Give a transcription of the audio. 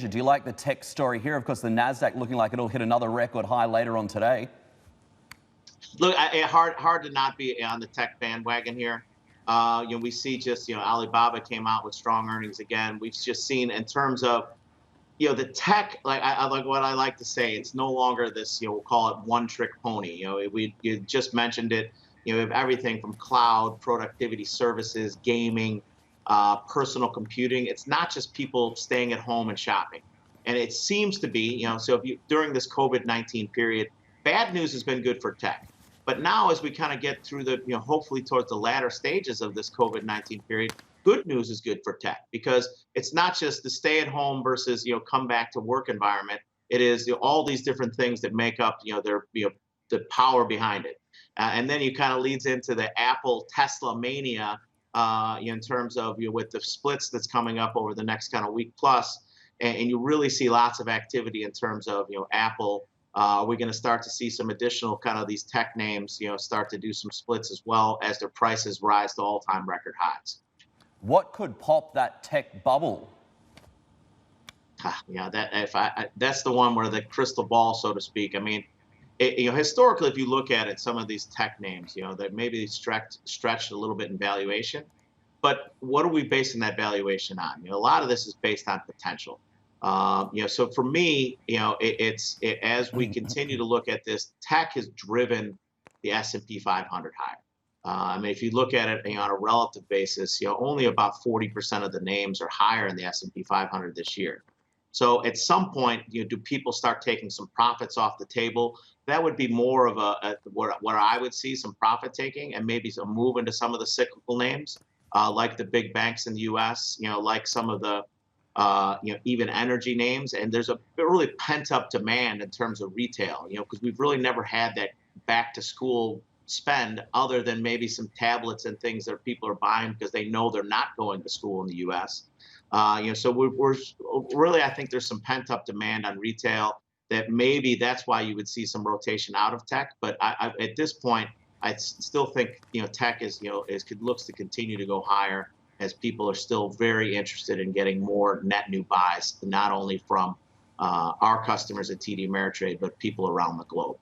Do you like the tech story here? Of course, the NASDAQ looking like it'll hit another record high later on today. Look, hard to not be on the tech bandwagon here. We see just Alibaba came out with strong earnings again. We've just seen in terms of the tech, like I like what I like to say, it's no longer this we'll call it one trick pony. You just mentioned it. We have everything from cloud, productivity services, gaming, personal computing. It's not just people staying at home and shopping. And it seems to be, so if you during this COVID-19 period, bad news has been good for tech. But now, as we kind of get through the, hopefully towards the latter stages of this COVID-19 period, good news is good for tech because it's not just the stay-at-home versus come back to work environment. It is all these different things that make up their the power behind it, and then you kind of leads into the Apple Tesla mania in terms of with the splits that's coming up over the next kind of week plus, and you really see lots of activity in terms of Apple. We're going to start to see some additional kind of these tech names, start to do some splits as well as their prices rise to all-time record highs. What could pop that tech bubble? That's the one where the crystal ball, so to speak. I mean, historically, if you look at it, some of these tech names, that maybe stretched a little bit in valuation, but what are we basing that valuation on? A lot of this is based on potential. So for me, as we continue to look at this, tech has driven the S&P 500 higher. I mean, if you look at it on a relative basis, only about 40% of the names are higher in the S&P 500 this year. So at some point, do people start taking some profits off the table? That would be more of what I would see, some profit taking and maybe some move into some of the cyclical names, like the big banks in the U.S., like some of the even energy names. And there's a really pent up demand in terms of retail, because we've really never had that back to school spend other than maybe some tablets and things that people are buying because they know they're not going to school in the U.S. So we're really, I think there's some pent up demand on retail that maybe that's why you would see some rotation out of tech. But at this point, I still think tech looks to continue to go higher as people are still very interested in getting more net new buys, not only from our customers at TD Ameritrade, but people around the globe.